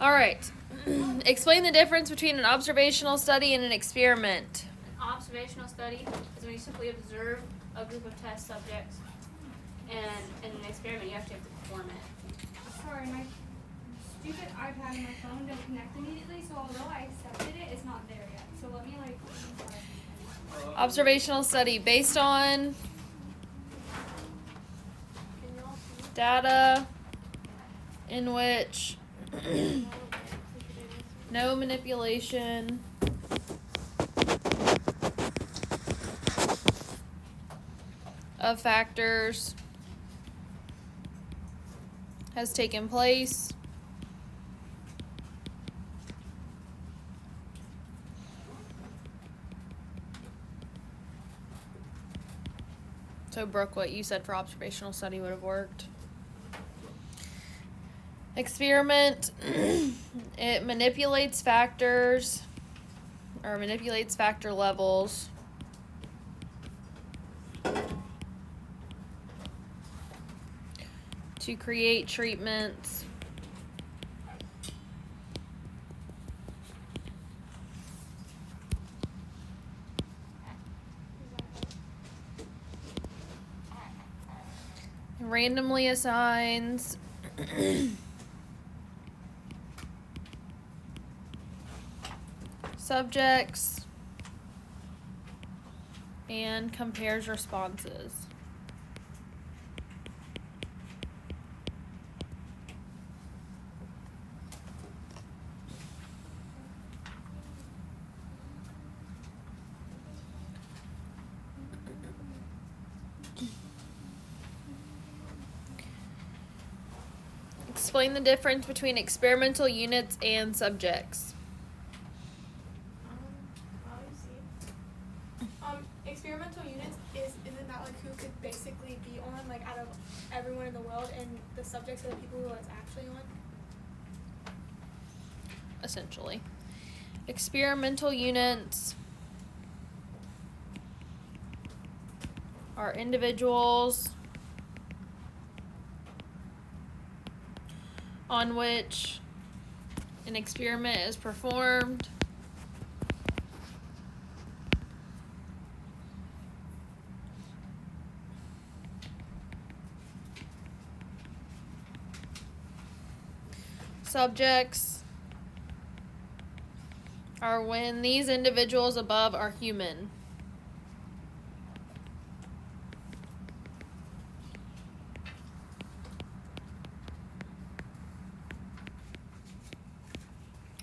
All right. Explain the difference between an observational study and an experiment. An observational study is when you simply observe a group of test subjects, and in an experiment you actually have to perform it. Sorry, my stupid iPad and my phone don't connect immediately, so although I accepted it, it's not there yet. So let me Observational study based on data in which no manipulation of factors has taken place. So, Brooke, what you said for observational study would have worked. Experiment, it manipulates factors or manipulates factor levels to create treatments randomly assigns subjects and compares responses. Explain the difference between experimental units and subjects. Experimental units isn't that like who could basically be on like out of everyone in the world, and the subjects are the people who it's actually on? Essentially. Experimental units are individuals on which an experiment is performed subjects are when these individuals above are human.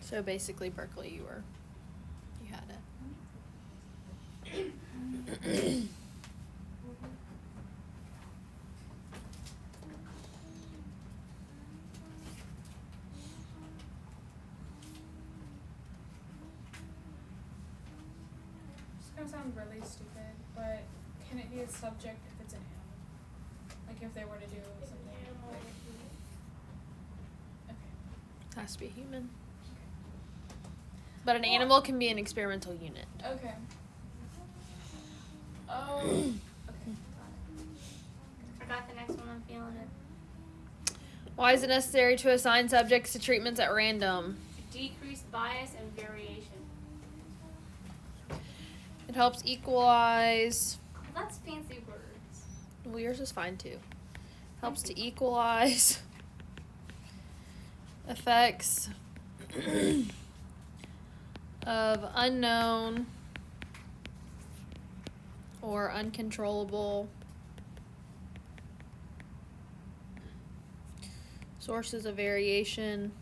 So basically, Berkeley, you had it. It's gonna sound really stupid, but can it be a subject if it's an animal? Like if they were to do something. Okay. Has to be a human. But an animal can be an experimental unit. Okay. Oh. Okay. I got the next one. I'm feeling it. Why is it necessary to assign subjects to treatments at random? To decrease bias and variation. It helps equalize. That's fancy words. Well, yours is fine too. Helps to equalize effects of unknown or uncontrollable sources of variation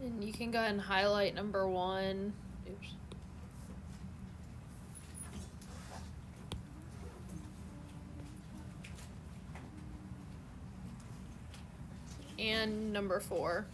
and you can go ahead and highlight number 1. Oops. And number 4.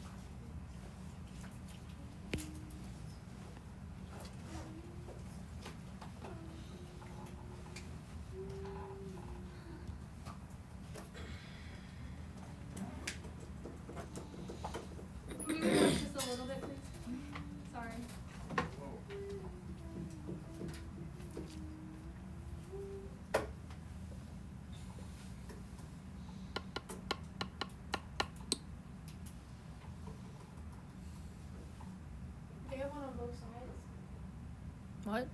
What?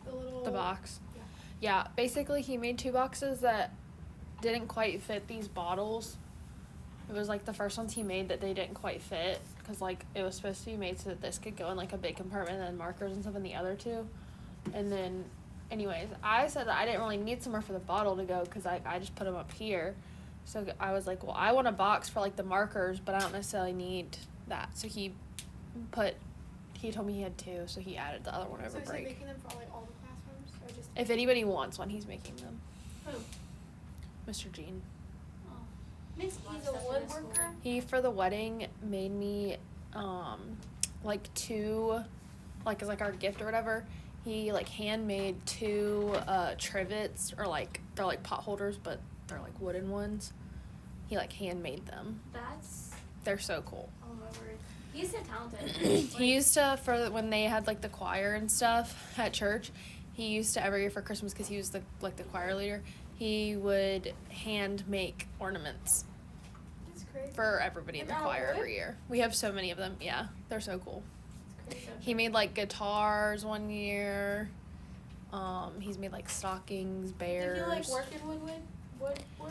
The little. The box. Yeah. Yeah, basically he made 2 boxes that didn't quite fit these bottles. It was like the first ones he made that they didn't quite fit because like it was supposed to be made so that this could go in like a big compartment and then markers and stuff in the other 2. And then, anyways, I said that I didn't really need somewhere for the bottle to go because I just put them up here. So I was like, well, I want a box for like the markers, but I don't necessarily need that. So he told me he had 2, so he added the other one over So is he break. making them for like all the classrooms or just? If anybody wants one, he's making them. Who? Mr. Jean. Oh. Makes a lot of He's a stuff in this school. woodworker. He, for the wedding, made me, like 2, like, as, like, our gift or whatever. He, like, handmade 2, trivets, or, like, they're, like, pot holders, but they're, like, wooden ones. He, like, handmade them. That's, They're so cool. oh my word. He's so talented. He used to, for when they had, like, the choir and stuff at church, he used to, every year for Christmas, because he was, the choir leader, he would hand make ornaments That's crazy. for everybody in the Like, out of choir wood? every year. We have so many of them. Yeah, they're so cool. It's crazy. He made like guitars one year. He's made like stockings, bears. Did you like work in wood work before?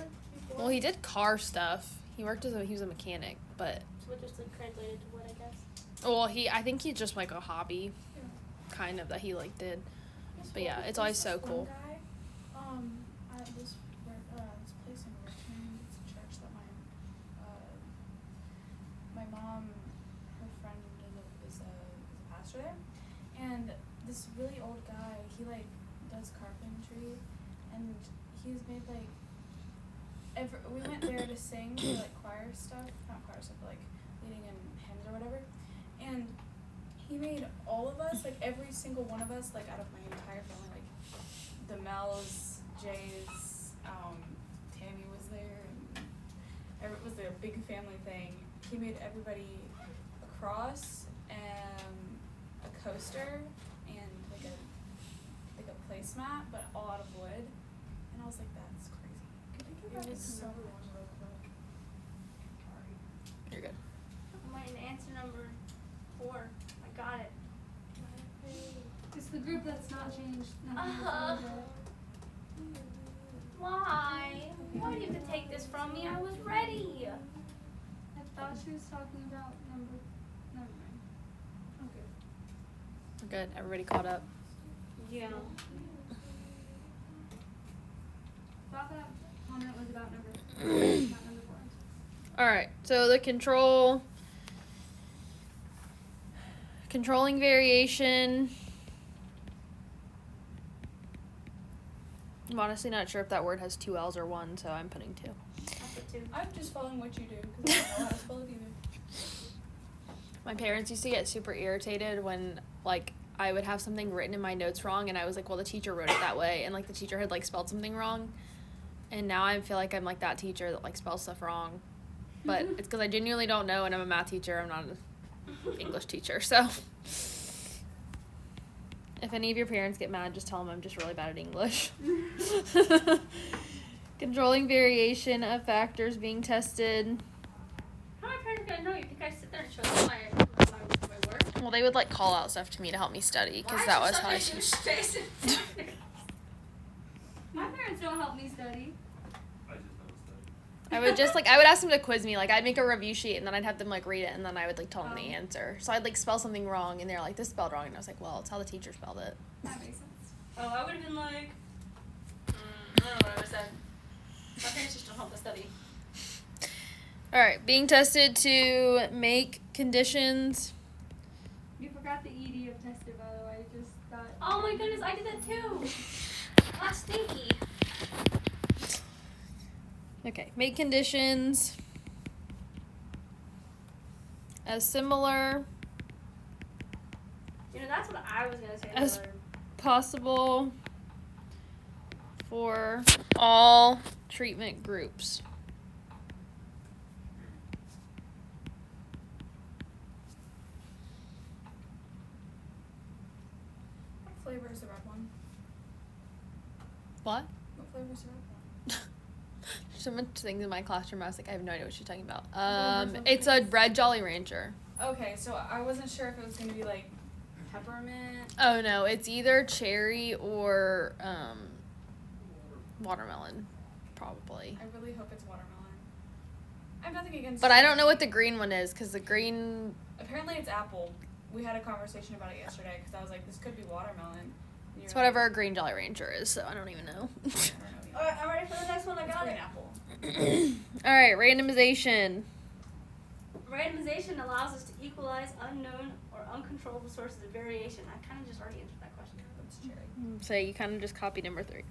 Well, he did car stuff. He worked he was a mechanic, but So it just like translated to what I guess. well, I think he's just like a hobby, kind of that he like did. But yeah, it's always so cool. Guy, at this place in Richmond, it's a church that my mom, her friend is a pastor there, and this really old guy, he like does carpentry, and he's made like we went there to sing for like choir stuff, not choir stuff, but like leading in hymns or whatever, and he made all of us, like every single one of us, like out of my entire family, like the Mel's, Jay's, Tammy was there, and it was a big family thing. He made everybody a cross and a coaster and like a placemat, but all out of wood. And I was like, that's crazy. Could I get that? It's so long real quick. Sorry. You're good. I'm writing answer number 4. I got it. It's the group that's not changed. Uh-huh. Why? Why do you have to take this from me? I was ready. I thought she was talking about number. Never mind. Okay. We're good. Everybody caught up. Yeah. Thought that comment was about number. About number 4. All right. So the controlling variation. I'm honestly not sure if that word has 2 L's or 1, so I'm putting 2. I put 2. I'm just following what you do because I don't know how to spell it either. My parents used to get super irritated when, like, I would have something written in my notes wrong, and I was like, well, the teacher wrote it that way, and, like, the teacher had, like, spelled something wrong, and now I feel like I'm, like, that teacher that, like, spells stuff wrong, but it's because I genuinely don't know, and I'm a math teacher, I'm not an English teacher, so if any of your parents get mad, just tell them I'm just really bad at English. Controlling variation of factors being tested. How are my parents gonna know? You think I sit there and show them my work? Well, they would, like, call out stuff to me to help me study, because that was how I used to. My parents don't help me study. I just don't study. I would just, like, I would ask them to quiz me. Like, I'd make a review sheet, and then I'd have them, like, read it, and then I would, like, tell them the answer. So I'd, like, spell something wrong, and they're like, this is spelled wrong. And I was like, well, it's how the teacher spelled it. That makes sense. Oh, I would have been like, I don't know what I would have said. My parents just don't help us study. All right. Being tested to make conditions. You forgot the ED of tested, by the way. Just thought. Oh my goodness, I did that too. Ah, stinky. Okay. Make conditions as similar You know, that's what I was gonna say. As- earlier. possible for all treatment groups. What flavor is the red one? What? What flavor is the red one? There's so much things in my classroom. I was like, I have no idea what she's talking about. Remember It's a something? red Jolly Rancher. Okay, so I wasn't sure if it was gonna be like peppermint. Oh no, it's either cherry or watermelon, probably. I really hope it's watermelon. I have nothing against. But I don't know what the green one is because the green. Apparently it's apple. We had a conversation about it yesterday because I was like, this could be watermelon. And you It's were whatever a like, green Jolly Rancher is, so I don't even know. I don't know either. Alright, I'm ready for the next one. I It's got green it. apple. Alright, randomization. Randomization allows us to equalize unknown or uncontrollable sources of variation. I kind of just already answered that question. It's cherry. So you kind of just copied number 3.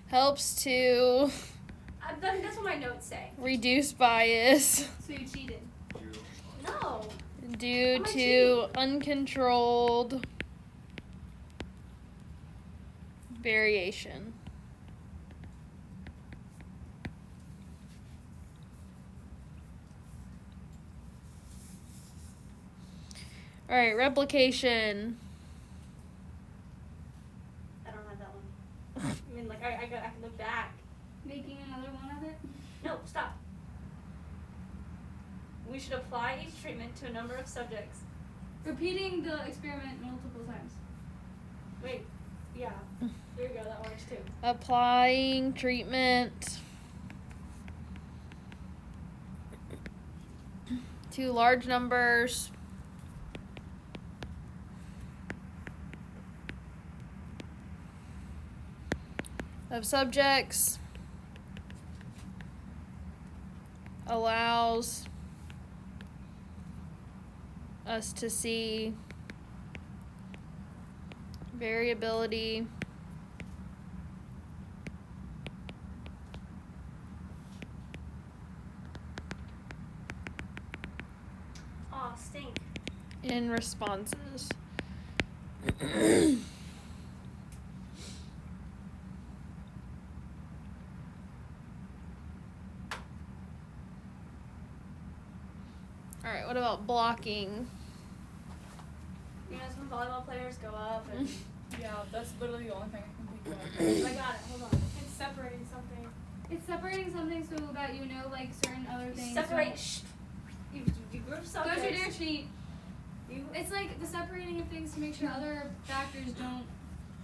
Helps to That's what my notes say. reduce bias So you cheated. No. due How am I to uncontrolled variation. Alright, replication. I don't have that one. I mean, like, I can look back. Making another one of it? No, stop. We should apply each treatment to a number of subjects. Repeating the experiment multiple times. Wait, yeah. There you go, that works too. Applying treatment to large numbers of subjects allows us to see variability Aw, stink. in responses. Alright, what about blocking? You know, it's when volleyball players go up and... Yeah, that's literally the only thing I can think of. I got it, hold on. It's separating something. It's separating something so that you know, like, certain other things. Separate, shh. You group Go subjects. to their sheet. You, It's like the separating of things to make sure other factors don't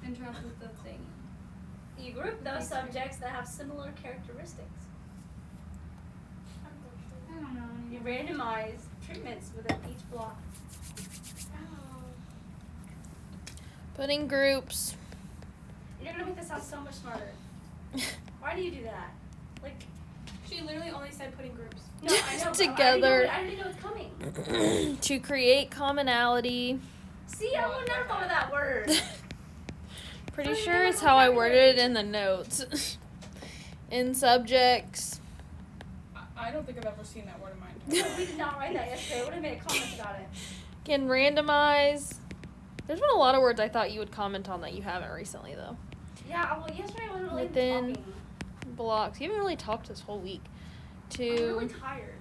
interrupt with the thing. you group those subjects that have similar characteristics. I don't know. You randomize treatments within each block. Putting groups. You're gonna make this sound so much smarter. Why do you do that? Like, She literally only said putting groups. no, I know. but Together. I already know it's coming. To create commonality. See, I would never thought of that word. Pretty Put it sure in it's the how I vocabulary. worded it in the notes. In subjects. I don't think I've ever seen that word in my No, entire we did not write that yesterday. I would have made a comment about it. Can randomize. There's been a lot of words I thought you would comment on that you haven't recently, though. Yeah, well, yesterday I wasn't really Within talking. blocks. You haven't really talked this whole week. I'm To really tired.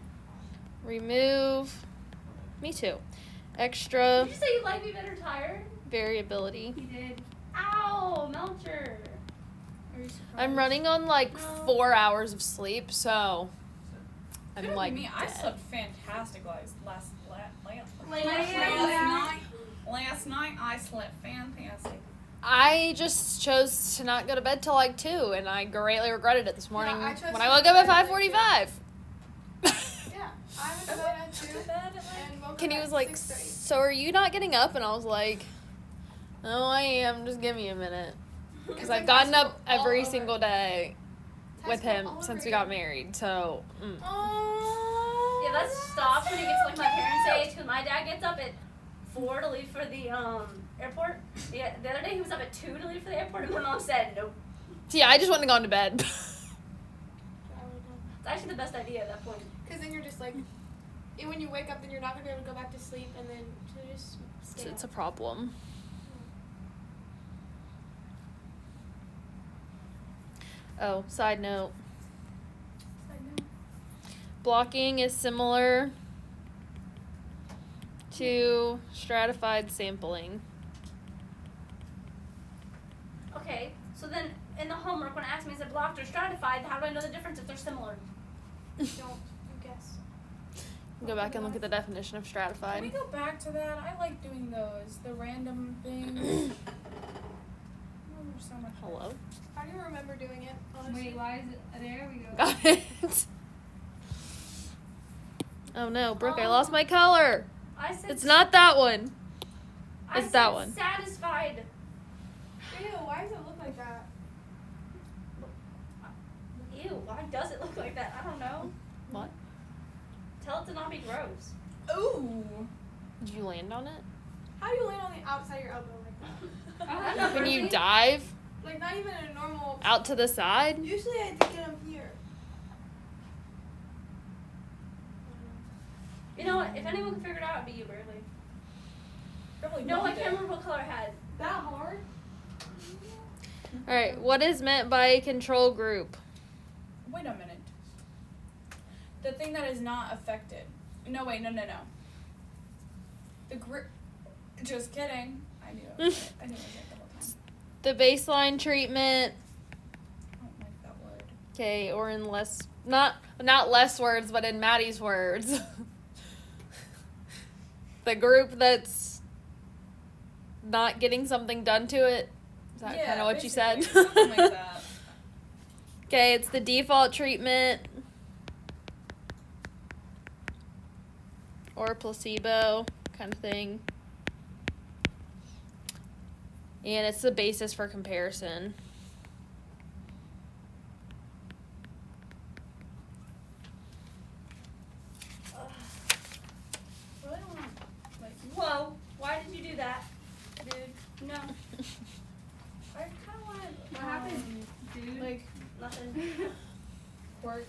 remove. Me too. Did Extra you say you like me better tired? variability. He did. Ow, Melcher. Are you surprised? I'm running on like No. 4 hours of sleep, so I'm Couldn't like be me. I dead. slept fantastic last night. I slept fantastic. I just chose to not go to bed till like 2, and I greatly regretted it this morning I chose when to I go woke to up at bed at 5:45. Yeah, I went to bed at 2 and woke Kenny up was at like, 6:30. "So are you not getting up?" And I was like, "No, I am. Just give me a minute." Because I've gotten up every single day with him since we got married. So, Oh. Yeah, let's stop when it gets to like my parents' age, because my dad gets up at 4 to leave for the airport. Yeah, the other day he was up at 2 to leave for the airport, and my mom said nope. so yeah, I just went and gone to bed. It's actually the best idea at that point. Because then you're just like, when you wake up, then you're not gonna be able to go back to sleep, and then to just stay. It's a problem. Oh, side note. Blocking is similar to stratified sampling. Okay, so then in the homework when it asked me is it blocked or stratified, how do I know the difference if they're similar? Don't you guess? Go back and look at the definition of Can we stratified. go back to that? I like doing those. The random things. Oh, they're so much fun. Hello? I don't even remember doing it, honestly. Wait, why is it? There we go. Got it. Oh no, Brooke, I lost my color. I said It's not that one. I it's said that one. Satisfied. Ew, why does it look like that? Ew, why does it look like that? I don't know. What? Tell it to not be gross. Ooh. Did you land on it? How do you land on the outside of your elbow like that? When you dive Like, not even a normal... out to the side? Usually I get them here. You know what? If anyone can figure it out, it'd be you, Bradley. Probably No, I blonde can't it. remember what color I had. That hard? Alright, what is meant by a control group? Wait a minute. The thing that is not affected. No, wait, no. The group. Just kidding. I knew it. I knew it the whole time. The baseline treatment. I don't like that word. Okay, or in less, not less words, but in Maddie's words. The group that's not getting something done to it. Is that kind of what you said? basically, Something like that. Okay, it's the default treatment. Or placebo kind of thing. And it's the basis for comparison. Really don't want, like, Whoa, why did you do that? Dude, no. I kind of wanted. What happened, dude? Like Nothing. pork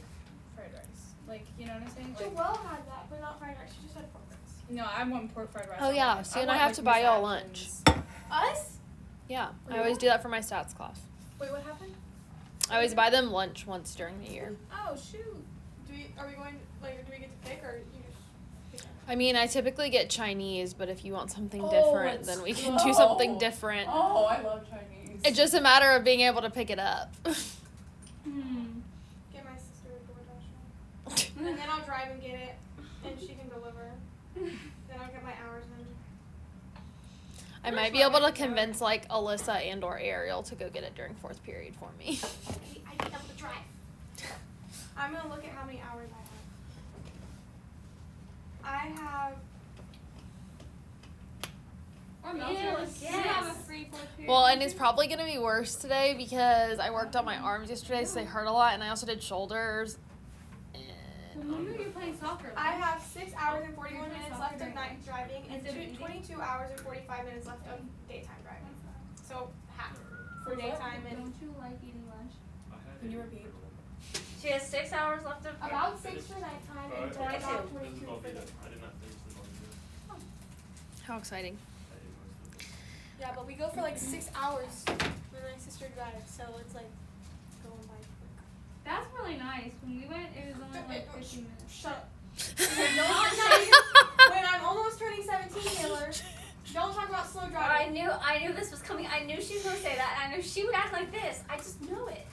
fried rice. Like, you know what I'm saying? Like, Joelle had that, but not fried rice. She just had pork rice. no, I want pork fried rice. Oh, I yeah, want- see, I and I want, have like, to buy Miss y'all Atkins. Us? Yeah, I always do that for my stats class. Wait, what happened? I always buy them lunch once during the year. Oh, shoot. Are we going, like, do we get to pick, or you just pick it? I mean, I typically get Chinese, but if you want something Oh, different, let's then we can go. do something different. Oh, I love Chinese. It's just a matter of being able to pick it up. Get my sister a DoorDash one. And then I'll drive and get it, and she can deliver. Then I'll get my hours in. I might be able to convince like Alyssa and or Ariel to go get it during fourth period for me. I need them to drive. I'm gonna look at how many hours I have. Or Ew, Melton. yes. You have a free fourth period. Well, and it's probably gonna be worse today because I worked on my arms yesterday, so they hurt a lot, and I also did shoulders. And When were you playing soccer? I have 6 hours and 41 You're minutes doing left of soccer night driving and Instead of eating? 22 hours and 45 minutes left of daytime driving. So half for daytime and Don't you like eating lunch? I had When it. you were baby. She has 6 hours left of about 6 for nighttime and But then I about too. This is 22 all for good. daytime. I did not finish the volume. how exciting! I ate most of it. Yeah, but we go for like 6 hours when my sister drives, so it's like going by quick. That's really nice. When we went, it was only like 15 minutes. Shut up. When I'm almost turning 17, Taylor, don't talk about slow I driving. knew this was coming. I knew she was gonna say that. And I knew she would act like this. I just know it.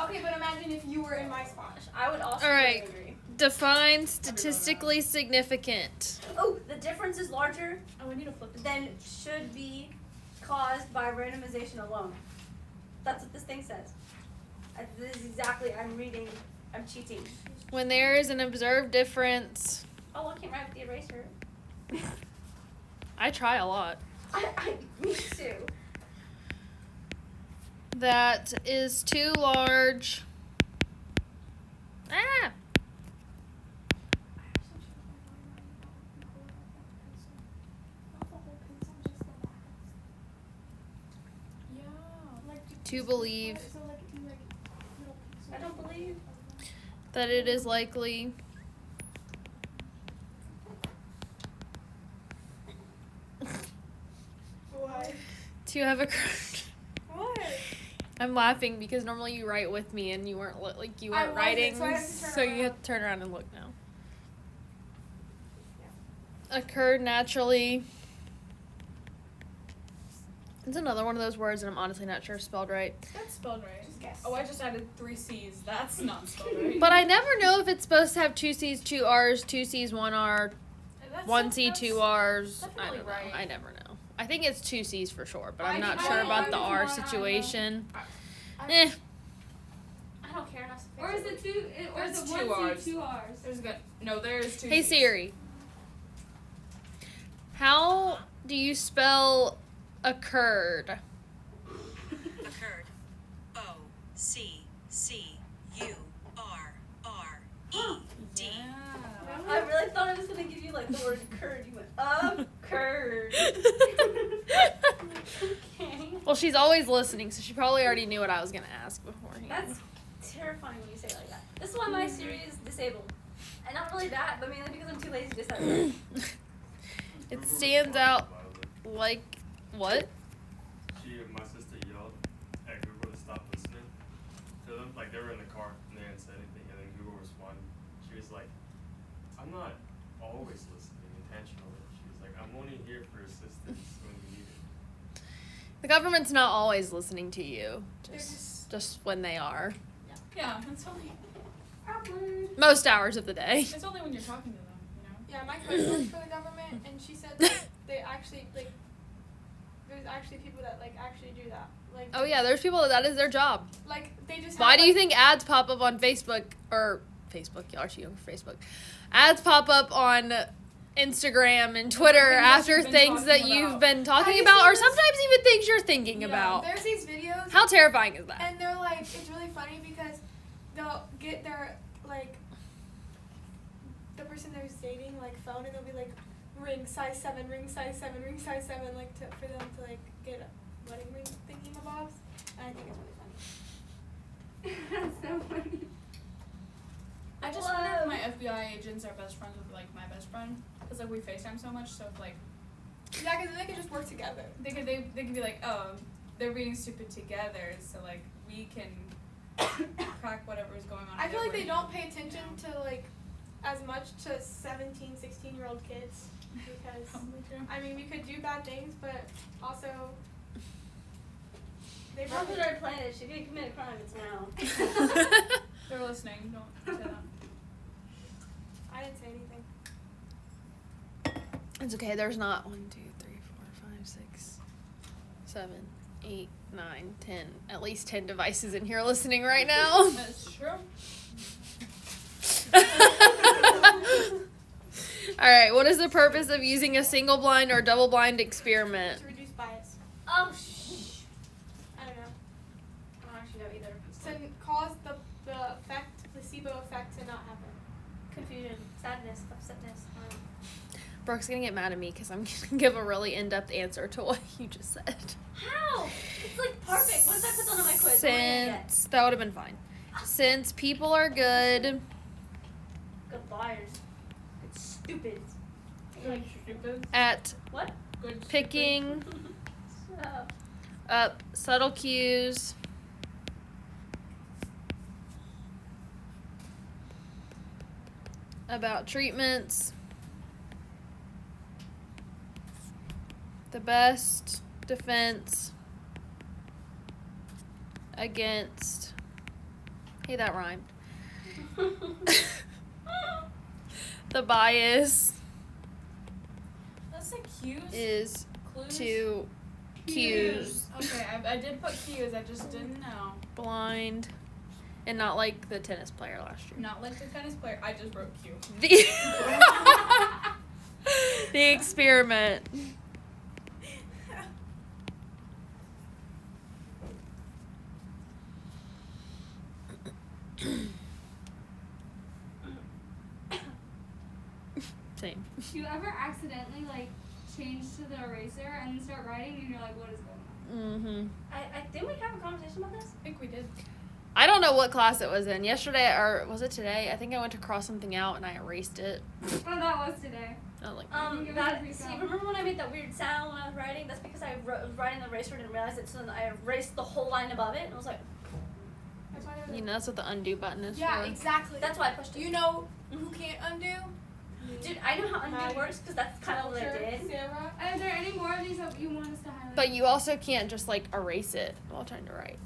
Okay, but imagine if you were in my spot. I would also All right. be angry. Define statistically significant. Oh, the difference is larger Oh, I need to flip it. than should be caused by randomization alone. That's what this thing says. This is exactly. I'm reading. I'm cheating. When there is an observed difference, Oh, I can't write with the eraser. I try a lot. Me too. That is too large. Ah! Yeah. To believe I don't believe. that it is likely What? to have occurred. What? I'm laughing because normally you write with me and you weren't I weren't writing, wasn't, so I have to turn so you around. have to turn around and look now. Occurred naturally It's another one of those words, and I'm honestly not sure spelled right. That's spelled right. Just guess. Oh, I just added 3 C's. That's not spelled right. But I never know if it's supposed to have 2 C's, 2 R's, 2 C's, 1 R, That's- 1 C, that's 2 R's. I definitely don't know. right. I never know. I think it's 2 C's for sure, but I'm I not think sure I about the know. R I know. situation. I- Eh. I don't care enough to fix Or is it two? Or is That's it 2 one R's. C, 2 R's? There's good. No, there's 2 Hey C's. Siri. How do you spell occurred? Occurred. O-C-C-U-R-R-E-D. Yeah. I really thought I was gonna give you like the word curd. You went curd. Okay. Well, she's always listening, so she probably already knew what I was gonna ask beforehand. That's terrifying when you say it like that. This is why my Siri is disabled. And not really that, but mainly because I'm too lazy to set it. It stands out like what? My sister yelled at Google to stop listening to them. Like, they were in the car and they hadn't said anything, and then Google responded. She was like, I'm not always listening intentionally. She was like, I'm only here for assistance when you need it. The government's not always listening to you, They're just when they are. Yeah, it's only Most hours of the day. it's only when you're talking to them, you know. Yeah, my cousin works for the government, and she said that they actually like. There's actually people that like actually do that. Like. Oh yeah, there's people that is their job. Like they just. Why have, do you like- think ads pop up on Facebook or Facebook? Y'all are too young for Facebook. Ads pop up on Instagram and Twitter Things that after you've been things that talking you've about. been talking Have you about, seen or this? sometimes even things you're thinking Yeah, about. There's these videos. How terrifying is that? And they're like, it's really funny because they'll get their like the person they're dating like phone, and they'll be like ring size 7, ring size 7, ring size 7, like for them to like get a wedding ring thingy-mabobs. And I think it's really funny. That's so funny. I just wonder if my FBI agents are best friends with like my best friend, because like we FaceTime so much, so if like Yeah, because they can just work together. they could be like, oh, they're being stupid together, so like we can crack whatever is going on. I in feel their like they brain, don't pay attention you know? to like as much to 17, 16-year-old kids because Probably true. I mean we could do bad things, but also they Not probably that our planet. If you didn't commit a crime, it's now. They're listening. Don't say that. I didn't say anything. It's okay. There's not 1, 2, 3, 4, 5, 6, 7, 8, 9, 10. At least 10 devices in here listening right now. That's true. All right. What is the purpose of using a single blind or double blind experiment? To reduce bias. Oh, I don't know. I don't actually know either. To cause the effect, placebo effect to not happen. Confusion, sadness, upsetness. Brooke's gonna get mad at me because I'm gonna give a really in-depth answer to what you just said. How? It's like perfect. What if I put that on my quiz? What am I gonna get? Since that would have been fine. Since people are good Good liars. It's stupid. Good stupid. at What? Good picking Shut up. up subtle cues about treatments, the best defense against, hey, that rhymed, the bias That's like cues. is Clues. to cues Okay, I did put cues. I just didn't know. blind and not like the tennis player last year. Not like the tennis player. I just wrote cue. The, the experiment. Same. Do you ever accidentally like change to the eraser and then start writing and you're like, what is going on? Mm-hmm. I didn't we have a conversation about this? I think we did. I don't know what class it was in. Yesterday, or was it today? I think I went to cross something out and I erased it. Oh, that was today. I was like, think it was a free See, sound. remember when I made that weird sound when I was writing? That's because I was writing the eraser and didn't realize it, so then I erased the whole line above it, and I was like, That's why you know, that's what the undo button is Yeah, for. exactly. that's why I pushed it. You know who can't undo? Dude, I know how undo works because that's kind of what I did. Sarah. Are there any more of these that you want us to highlight? But you also can't just like erase it while trying to write.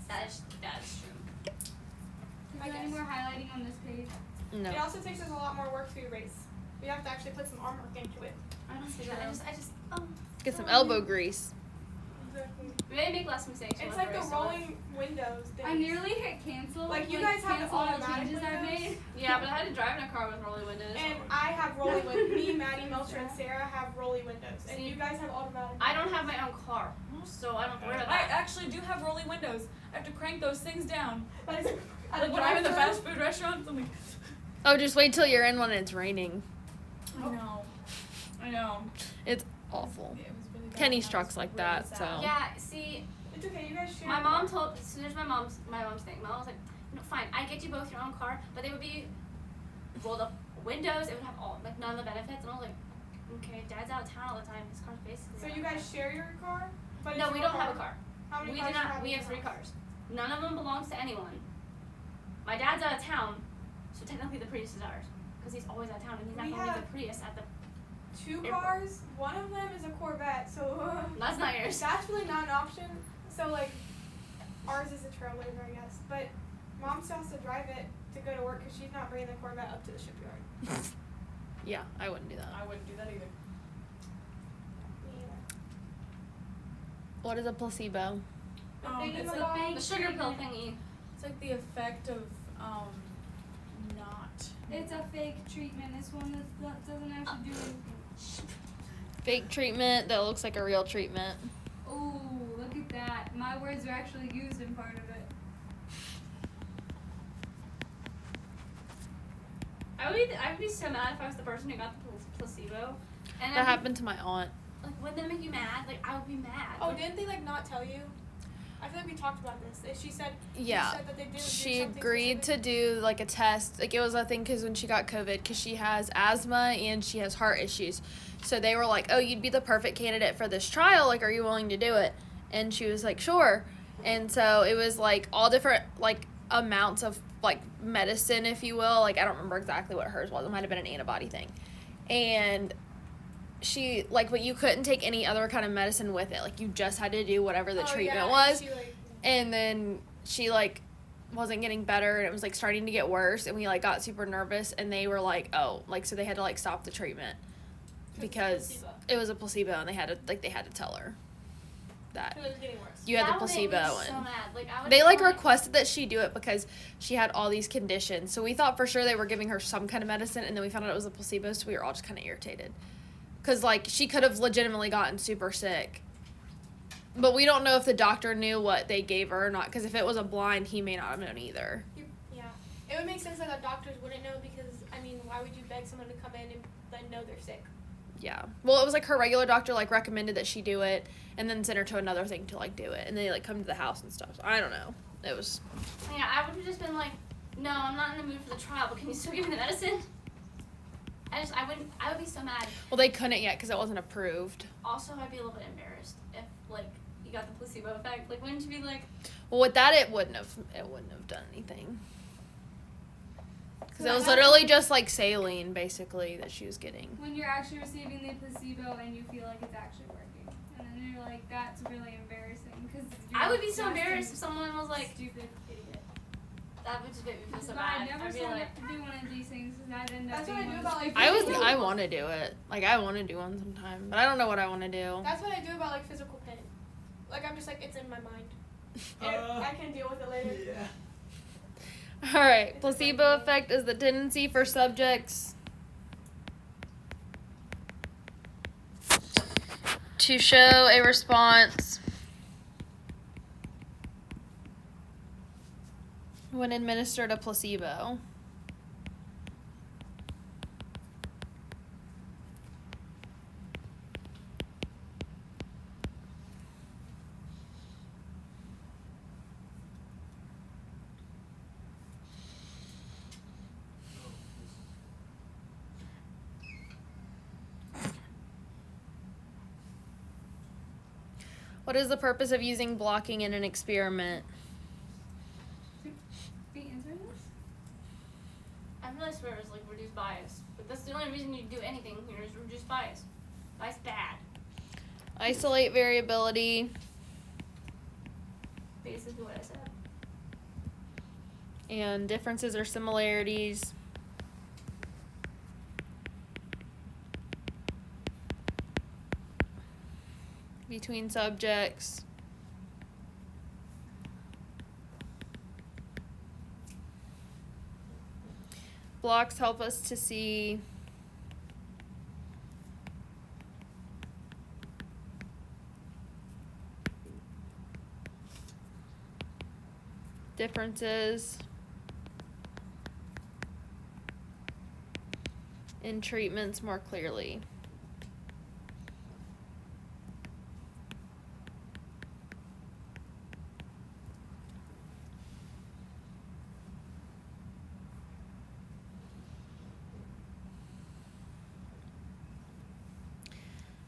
That's true. Is there any more highlighting on this page? No. It also takes us a lot more work to erase. We have to actually put some arm work into it. I don't see that. I just Get some elbow grease. Exactly. we may make less mistakes. It's when like we're the very similar. rolling windows thing. I nearly hit cancel. Like, you guys have cancel all the automatic changes I've windows? made. Yeah, but I had to drive in a car with rolling windows. And I have rolling windows. Me, Maddie, Melcher, and Sarah have rolling windows. And you guys have automatic. I don't have my own car, so I don't have to worry about I that. actually do have rolling windows. I have to crank those things down. But it's, Like when I'm in the fast food restaurants, I'm like, Oh, just wait till you're in when it's raining. I know. It's awful. It was really bad. Kenny I was Struck's like really that, sad. so. Yeah, see, It's okay. You guys share. my mom told, as soon as my mom's thing, my mom was like, no, fine, I get you both your own car, but they would be rolled up windows, it would have all, like, none of the benefits, and I was like, okay, Dad's out of town all the time, his car's basically So my you car. guys share your car? But No, it's we your don't have a car. How many We cars do do you not, we in have your 3 house? cars. None of them belongs to anyone. My dad's out of town, so technically the Prius is ours, because he's always out of town, and he's not We going to leave have- the Prius at the, 2 Airport. cars. One of them is a Corvette. So that's not yours. that's really not an option. So like, ours is a Trailblazer, I guess. But Mom still has to drive it to go to work because she's not bringing the Corvette up to the shipyard. Yeah, I wouldn't do that. I wouldn't do that either. What is a placebo? It's a like big The sugar pill treatment. thingy. it's like the effect of not. It's a fake treatment. It's one that doesn't actually do anything. Fake treatment that looks like a real treatment. Oh, look at that. My words are actually used in part of it. I would be so mad if I was the person who got the placebo. And That happened to my aunt. Like, wouldn't that make you mad? Like, I would be mad. Oh, didn't they like not tell you? I feel like we talked about this. She said. Yeah. You said that they didn't do She something agreed specific. to do like a test. Like it was a thing because when she got COVID, because she has asthma and she has heart issues. So they were like, oh, you'd be the perfect candidate for this trial. Like, are you willing to do it? And she was like, sure. And so it was like all different like amounts of like medicine, if you will. Like I don't remember exactly what hers was. It might have been an antibody thing. And she like, but you couldn't take any other kind of medicine with it. Like you just had to do whatever the Oh, treatment yeah, was. She, like, And then she like wasn't getting better and it was like starting to get worse and we like got super nervous and they were like, oh, like so they had to like stop the treatment because placebo. it was a placebo and they had to tell her that it was getting worse. you had That the would make me placebo so and mad. Like, I would they like feel requested that she do it because she had all these conditions. So we thought for sure they were giving her some kind of medicine and then we found out it was a placebo, so we were all just kind of irritated because like she could have legitimately gotten super sick. But we don't know if the doctor knew what they gave her or not, because if it was a blind, he may not have known either. Yeah. It would make sense that the doctors wouldn't know because, I mean, why would you beg someone to come in and then know they're sick? Yeah. Well, it was like her regular doctor, like, recommended that she do it, and then sent her to another thing to, like, do it. And they, like, come to the house and stuff. So I don't know. It was... Yeah, I would have just been like, no, I'm not in the mood for the trial, but can you still give me the medicine? I would be so mad. Well, they couldn't yet because it wasn't approved. Also, I'd be a little bit embarrassed if, like, you got the placebo effect. Like, wouldn't you be like, Well, with that, it wouldn't have done anything. Because it was literally just, like, saline, basically, that she was getting. When you're actually receiving the placebo and you feel like it's actually working. And then you're like, that's really embarrassing. Cause I would be so embarrassed if someone was like, stupid idiot. that would just make me feel so But bad. I never I'd be signed like, up to do one of these things because I'd end up That's what being I do one about, of like, those I want to do it. Like, I want to do one sometime. But I don't know what I want to do. That's what I do about, like, physical pain. Like, I'm just like, it's in my mind. And I can deal with it later. Yeah. All right. Placebo effect is the tendency for subjects to show a response when administered a placebo. What is the purpose of using blocking in an experiment? Be answering this? I I really swear it was like reduce bias. But that's the only reason you do anything here is reduce bias. Bias bad. Isolate variability. Basically what I said. And differences or similarities. Between subjects. Blocks help us to see differences in treatments more clearly.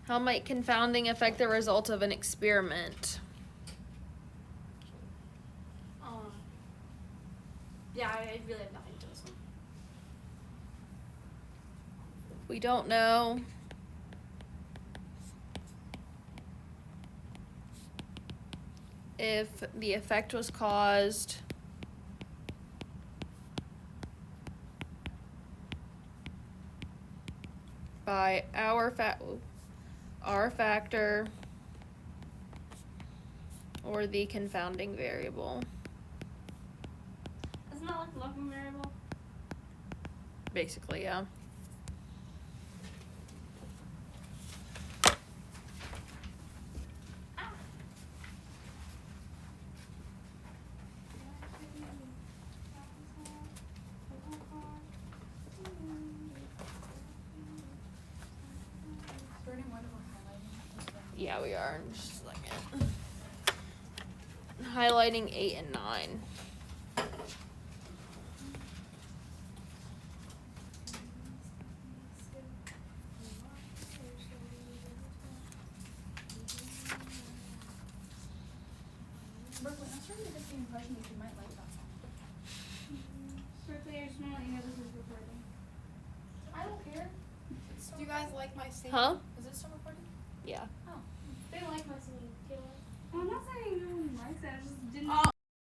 How might confounding affect the result of an experiment? Yeah, I really have nothing to this one. We don't know. If the effect was caused by our factor or the confounding variable. Isn't that like the looking variable? Basically, yeah. Burning one more highlighting. Yeah, we are in just a second. Highlighting 8 and 9. Brooklyn, I'm starting to get the impression that you might like that song. Berkeley, I just want to let you know this is recording. I don't care. Do you guys like my singing? Huh? Is it still recording? Yeah. They like my singing. I'm not saying no one likes it. I just didn't.